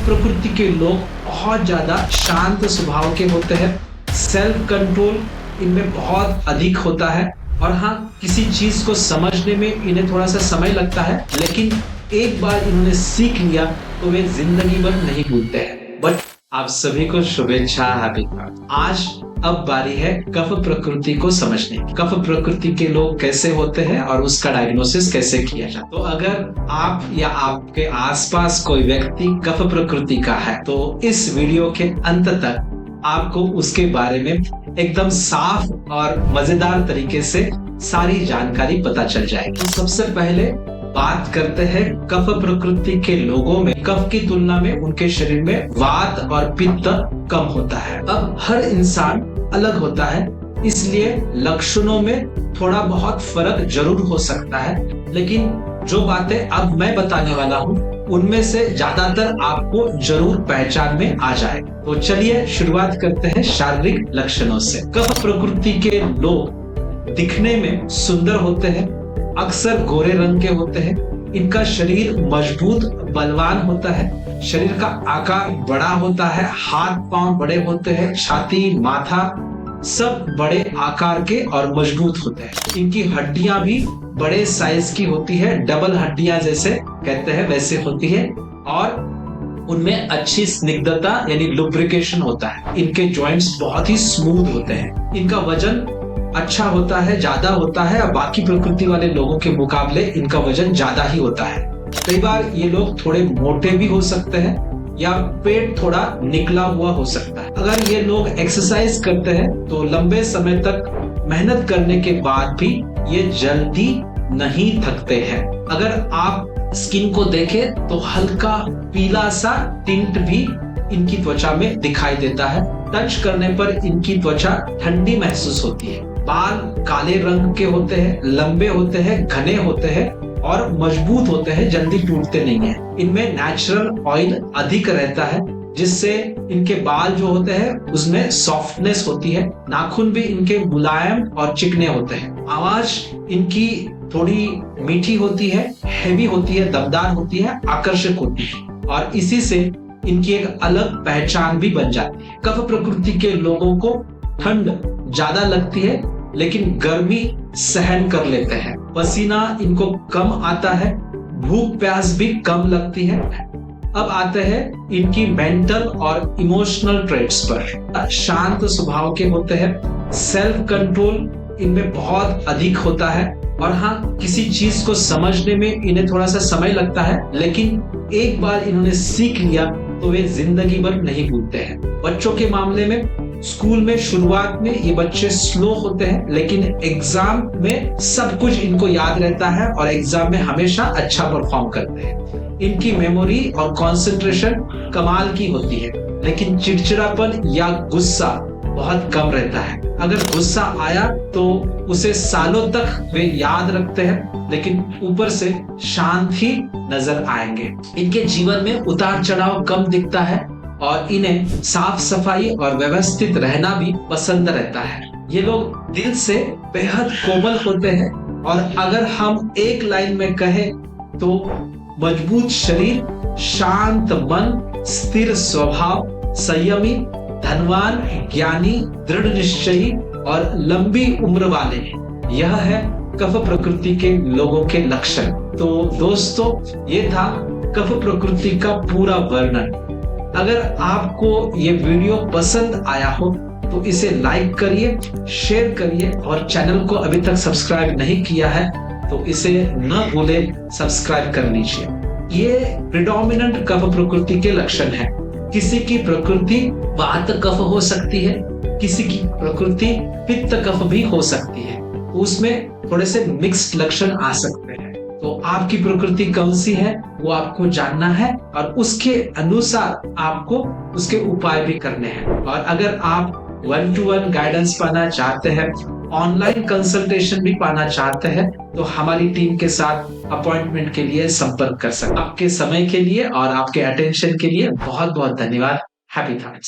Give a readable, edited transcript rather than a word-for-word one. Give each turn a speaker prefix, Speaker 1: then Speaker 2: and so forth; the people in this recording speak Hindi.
Speaker 1: कफ प्रकृति के लोग बहुत ज्यादा शांत स्वभाव के होते हैं। सेल्फ कंट्रोल इनमें बहुत अधिक होता है और हाँ, किसी चीज को समझने में इन्हें थोड़ा सा समय लगता है, लेकिन एक बार इन्होंने सीख लिया तो वे जिंदगी भर नहीं भूलते हैं। बट आप सभी को शुभेच्छा, हैप्पी थॉट। आज अब बारी है कफ प्रकृति को समझने की। कफ प्रकृति के लोग कैसे होते हैं और उसका डायग्नोसिस कैसे किया जाए। तो अगर आप या आपके आसपास कोई व्यक्ति कफ प्रकृति का है तो इस वीडियो के अंत तक आपको उसके बारे में एकदम साफ और मजेदार तरीके से सारी जानकारी पता चल जाएगी। तो सबसे पहले बात करते हैं कफ प्रकृति के लोगों में कफ की तुलना में उनके शरीर में वात और पित्त कम होता है। अब हर इंसान अलग होता है, इसलिए लक्षणों में थोड़ा बहुत फर्क जरूर हो सकता है, लेकिन जो बातें अब मैं बताने वाला हूँ उनमें से ज्यादातर आपको जरूर पहचान में आ जाए। तो चलिए शुरुआत करते हैं शारीरिक लक्षणों से। कफ प्रकृति के लोग दिखने में सुंदर होते हैं, अक्सर गोरे रंग के होते हैं। इनका शरीर मजबूत बलवान होता है, शरीर का आकार बड़ा होता है, हाथ पांव बड़े होते हैं, छाती माथा सब बड़े आकार के और मजबूत होते हैं। इनकी हड्डियां भी बड़े साइज की होती है, डबल हड्डियां जैसे कहते हैं वैसे होती है और उनमें अच्छी स्निग्धता यानी लुब्रिकेशन होता है। इनके जॉइंट्स बहुत ही स्मूथ होते हैं। इनका वजन अच्छा होता है, ज्यादा होता है और बाकी प्रकृति वाले लोगों के मुकाबले इनका वजन ज्यादा ही होता है। कई बार ये लोग थोड़े मोटे भी हो सकते हैं या पेट थोड़ा निकला हुआ हो सकता है। अगर ये लोग एक्सरसाइज करते हैं तो लंबे समय तक मेहनत करने के बाद भी ये जल्दी नहीं थकते हैं। अगर आप स्किन को देखें तो हल्का पीला सा टिंट भी इनकी त्वचा में दिखाई देता है। टच करने पर इनकी त्वचा ठंडी महसूस होती है। बाल काले रंग के होते हैं, लंबे होते हैं, घने होते हैं और मजबूत होते हैं, जल्दी टूटते नहीं हैं। इनमें नेचुरल ऑयल अधिक रहता है, जिससे इनके बाल जो होते हैं उसमें सॉफ्टनेस होती है। नाखून भी इनके मुलायम और चिकने होते हैं। आवाज इनकी थोड़ी मीठी होती है, हैवी होती है, दमदार होती है, आकर्षक होती है और इसी से इनकी एक अलग पहचान भी बन जाती है। कफ प्रकृति के लोगों को ठंड ज्यादा लगती है, लेकिन गर्मी सहन कर लेते हैं। पसीना इनको कम आता है, भूख प्यास भी कम लगती है। अब आते हैं इनकी मेंटल और इमोशनल ट्रेट्स पर। शांत स्वभाव के होते हैं, सेल्फ कंट्रोल इनमें बहुत अधिक होता है और हाँ, किसी चीज को समझने में इन्हें थोड़ा सा समय लगता है, लेकिन एक बार इन्होंने सीख लिया तो वे जिंदगी भर नहीं भूलते हैं। बच्चों के मामले में स्कूल में शुरुआत में ये बच्चे स्लो होते हैं, लेकिन एग्जाम में सब कुछ इनको याद रहता है और एग्जाम में हमेशा अच्छा परफॉर्म करते हैं। इनकी मेमोरी और कंसंट्रेशन कमाल की होती है, लेकिन चिड़चिड़ापन या गुस्सा बहुत कम रहता है। अगर गुस्सा आया तो उसे सालों तक वे याद रखते हैं, लेकिन ऊपर से शांत ही नजर आएंगे। इनके जीवन में उतार चढ़ाव कम दिखता है और इन्हें साफ सफाई और व्यवस्थित रहना भी पसंद रहता है। ये लोग दिल से बेहद कोमल होते हैं और अगर हम एक लाइन में कहें तो मजबूत शरीर, शांत मन, स्थिर स्वभाव, संयमी, धनवान, ज्ञानी, दृढ़ निश्चयी और लंबी उम्र वाले हैं। यह है कफ प्रकृति के लोगों के लक्षण। तो दोस्तों, ये था कफ प्रकृति का पूरा वर्णन। अगर आपको ये वीडियो पसंद आया हो तो इसे लाइक करिए, शेयर करिए और चैनल को अभी तक सब्सक्राइब नहीं किया है तो इसे न भूलें सब्सक्राइब कर लीजिए। ये प्रिडोमिनेंट कफ प्रकृति के लक्षण हैं। किसी की प्रकृति वात कफ हो सकती है, किसी की प्रकृति पित्त कफ भी हो सकती है, उसमें थोड़े से मिक्स्ड लक्षण आ सकते हैं। तो आपकी प्रकृति कौन सी है वो आपको जानना है और उसके अनुसार आपको उसके उपाय भी करने हैं। और अगर आप 1-to-1 गाइडेंस पाना चाहते हैं, ऑनलाइन कंसल्टेशन भी पाना चाहते हैं, तो हमारी टीम के साथ अपॉइंटमेंट के लिए संपर्क कर सकते हैं। आपके समय के लिए और आपके अटेंशन के लिए बहुत बहुत धन्यवाद। Happy thoughts.